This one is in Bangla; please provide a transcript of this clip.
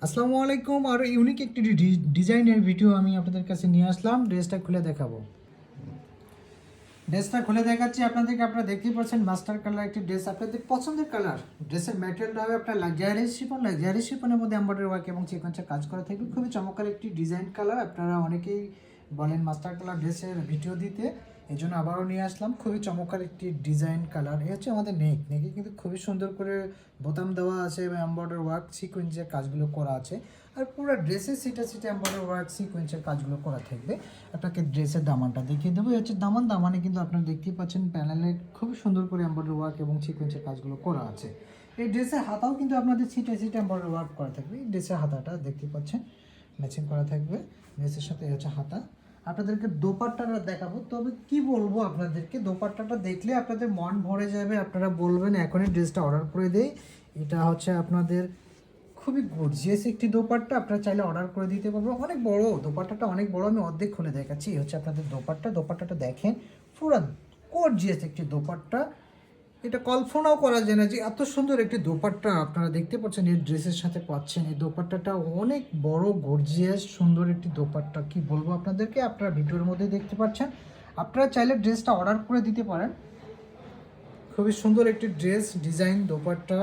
আসসালামু আলাইকুম। আর ইউনিক একটি ডিজাইনের ভিডিও আমি আপনাদের কাছে নিয়ে আসলাম। ড্রেসটা খুলে দেখাবো। ড্রেসটা খুলে দেখাচ্ছি আপনাদেরকে। আপনারা দেখতেই পাচ্ছেন মাস্টার কালার একটি ড্রেস, আপনাদের পছন্দের কালার। ড্রেসের ম্যাটেরিয়ালটা হবে আপনার লাক্সারি শিফনের মধ্যে এমব্রয়ডারি ওয়ার্ক এবং সিকোয়েন্সের কাজ করা থাকবে। খুবই চমৎকার একটি ডিজাইন কালার। আপনারা অনেকেই বলেন মাস্টার কালার ড্রেসের ভিডিও দিতে, এই জন্য আবারও নিয়ে আসলাম। খুবই চমৎকার একটি ডিজাইন কালার। এই হচ্ছে আমাদের নেকে কিন্তু খুবই সুন্দর করে বোতাম দেওয়া আছে এবং এমব্রয়ডারি ওয়ার্ক সিকোয়েন্সের কাজগুলো করা আছে। আর পুরো ড্রেসের সিটে এমব্রয়ডারি ওয়ার্ক সিকোয়েন্সের কাজগুলো করা থাকবে। আপনাকে ড্রেসের দামানটা দেখিয়ে দেবো। এই হচ্ছে দামানে কিন্তু আপনারা দেখতেই পাচ্ছেন প্যানেলে খুবই সুন্দর করে এমব্রয়ডারি ওয়ার্ক এবং সিকোয়েন্সের কাজগুলো করা আছে। এই ড্রেসের হাতাও কিন্তু আপনাদের সিটে এমব্রয়ডারি ওয়ার্ক করা থাকবে। এই ড্রেসের হাতাটা দেখতেই পাচ্ছেন ম্যাচিং করা থাকবে ড্রেসের সাথে। এই হচ্ছে হাতা। আপনাদেরকে দোপাট্টাটা দেখাবো, তবে কি বলবো আপনাদেরকে, দোপাট্টাটা দেখলে আপনাদের মন ভরে যাবে। আপনারা বলবেন এখনই ড্রেসটা অর্ডার করে দেই। এটা হচ্ছে আপনাদের খুবই গর্জিয়াস একটি দোপাট্টা। আপনারা চাইলে অর্ডার করে দিতে পারবেন। অনেক বড় দোপাট্টাটা, অনেক বড়। আমি অর্ধেক খুলে দেখাচ্ছি। এই হচ্ছে আপনাদের দোপাট্টাটা দেখেন, পুরো গর্জিয়াস একটি দোপাট্টা। এটা কল্পনাও করা যায় না যে এত সুন্দর একটি দোপাট্টা আপনারা দেখতে পাচ্ছেন এই ড্রেসের সাথে পাচ্ছেন। এই দোপাট্টাটা অনেক বড়, গর্জিয়াস, সুন্দর একটি দোপাট্টা। কি বলবো আপনাদেরকে, আপনারা ভিডিওর মধ্যে দেখতে পাচ্ছেন। আপনারা চাইলে ড্রেসটা অর্ডার করে দিতে পারেন। খুবই সুন্দর একটি ড্রেস, ডিজাইন, দোপাট্টা।